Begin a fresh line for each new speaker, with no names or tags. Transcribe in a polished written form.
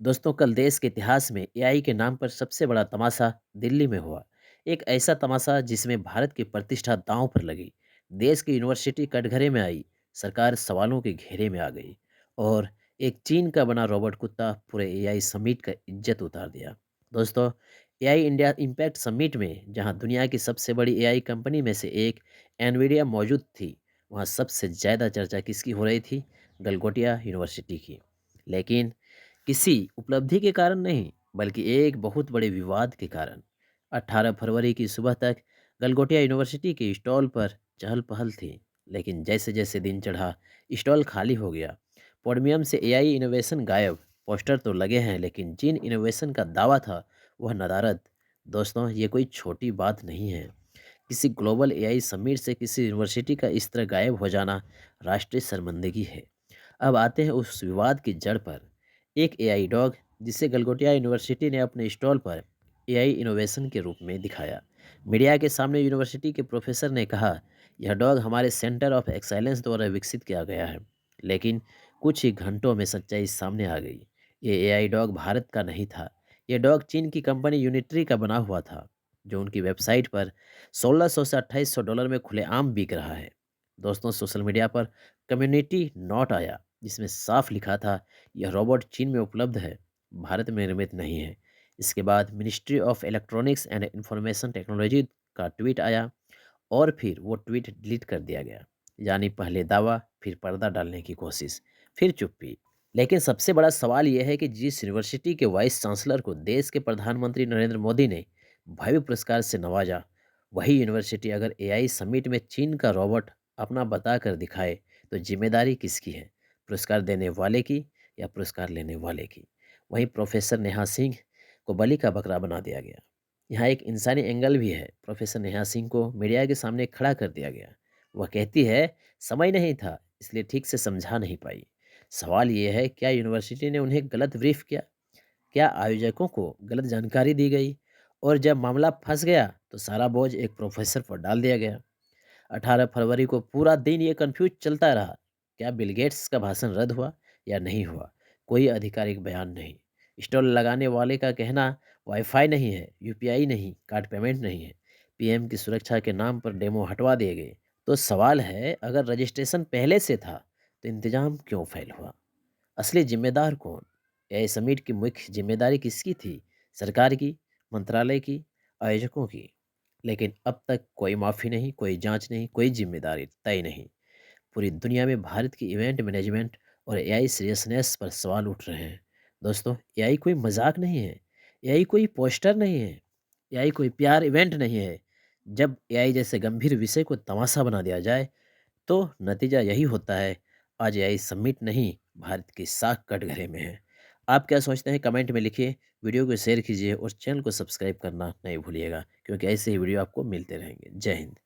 दोस्तों, कल देश के इतिहास में एआई के नाम पर सबसे बड़ा तमाशा दिल्ली में हुआ। एक ऐसा तमाशा जिसमें भारत की प्रतिष्ठा दांव पर लगी। देश की यूनिवर्सिटी कटघरे में आई, सरकार सवालों के घेरे में आ गई और एक चीन का बना रोबोट कुत्ता पूरे एआई समिट का इज्जत उतार दिया। दोस्तों, एआई इंडिया इम्पैक्ट समिट में जहां दुनिया की सबसे बड़ी एआई कंपनी में से एक एनवीडिया मौजूद थी, वहां सबसे ज़्यादा चर्चा किसकी हो रही थी? गलगोटिया यूनिवर्सिटी की। लेकिन किसी उपलब्धि के कारण नहीं, बल्कि एक बहुत बड़े विवाद के कारण। 18 फरवरी की सुबह तक गलगोटिया यूनिवर्सिटी के स्टॉल पर चहल पहल थी, लेकिन जैसे जैसे दिन चढ़ा, स्टॉल खाली हो गया। पोडियम से एआई इनोवेशन गायब। पोस्टर तो लगे हैं, लेकिन जिन इनोवेशन का दावा था वह नदारद। दोस्तों, ये कोई छोटी बात नहीं है। किसी ग्लोबल एआई समिट से किसी यूनिवर्सिटी का इस तरह गायब हो जाना राष्ट्रीय शर्मिंदगी है। अब आते हैं उस विवाद की जड़ पर। एक एआई डॉग जिसे गलगोटिया यूनिवर्सिटी ने अपने स्टॉल पर एआई इनोवेशन के रूप में दिखाया। मीडिया के सामने यूनिवर्सिटी के प्रोफेसर ने कहा, यह डॉग हमारे सेंटर ऑफ एक्सीलेंस द्वारा विकसित किया गया है। लेकिन कुछ ही घंटों में सच्चाई सामने आ गई। ये एआई डॉग भारत का नहीं था। यह डॉग चीन की कंपनी यूनिट्री का बना हुआ था, जो उनकी वेबसाइट पर 1600 से 2800 डॉलर में खुलेआम बिक रहा है। दोस्तों, सोशल मीडिया पर कम्युनिटी नोट आया, जिसमें साफ लिखा था, यह रोबोट चीन में उपलब्ध है, भारत में निर्मित नहीं है। इसके बाद ministry of electronics and information technology का ट्वीट आया और फिर वो ट्वीट डिलीट कर दिया गया। यानी पहले दावा, फिर पर्दा डालने की कोशिश, फिर चुप्पी। लेकिन सबसे बड़ा सवाल यह है कि जिस यूनिवर्सिटी के वाइस चांसलर को देश के प्रधानमंत्री नरेंद्र मोदी ने भव्य पुरस्कार से नवाजा, वही यूनिवर्सिटी अगर एआई समिट में चीन का रोबोट अपना बता कर दिखाए, तो जिम्मेदारी किसकी है? पुरस्कार देने वाले की या पुरस्कार लेने वाले की? वहीं प्रोफेसर नेहा सिंह को बलि का बकरा बना दिया गया। यहाँ एक इंसानी एंगल भी है। प्रोफेसर नेहा सिंह को मीडिया के सामने खड़ा कर दिया गया। वह कहती है, समय नहीं था, इसलिए ठीक से समझा नहीं पाई। सवाल ये है, क्या यूनिवर्सिटी ने उन्हें गलत ब्रीफ किया? क्या आयोजकों को गलत जानकारी दी गई? और जब मामला फंस गया तो सारा बोझ एक प्रोफेसर पर डाल दिया गया। 18 फरवरी को पूरा दिन ये कन्फ्यूज चलता रहा। क्या बिल गेट्स का भाषण रद्द हुआ या नहीं हुआ? कोई आधिकारिक बयान नहीं। स्टॉल लगाने वाले का कहना, वाईफाई नहीं है, यूपीआई नहीं, कार्ड पेमेंट नहीं है, पीएम की सुरक्षा के नाम पर डेमो हटवा दिए गए। तो सवाल है, अगर रजिस्ट्रेशन पहले से था तो इंतजाम क्यों फेल हुआ? असली जिम्मेदार कौन? एआई समिट की मुख्य जिम्मेदारी किसकी थी? सरकार की, मंत्रालय की, आयोजकों की? लेकिन अब तक कोई माफ़ी नहीं, कोई जांच नहीं, कोई जिम्मेदारी तय नहीं। पूरी दुनिया में भारत की इवेंट मैनेजमेंट और एआई सीरियसनेस पर सवाल उठ रहे हैं। दोस्तों, एआई कोई मजाक नहीं है, एआई कोई पोस्टर नहीं है, एआई कोई प्यार इवेंट नहीं है। जब एआई जैसे गंभीर विषय को तमाशा बना दिया जाए, तो नतीजा यही होता है। आज एआई समिट नहीं, भारत की साख कटघरे में है। आप क्या सोचते हैं? कमेंट में लिखिए, वीडियो को शेयर कीजिए और चैनल को सब्सक्राइब करना नहीं भूलिएगा, क्योंकि ऐसे ही वीडियो आपको मिलते रहेंगे। जय हिंद।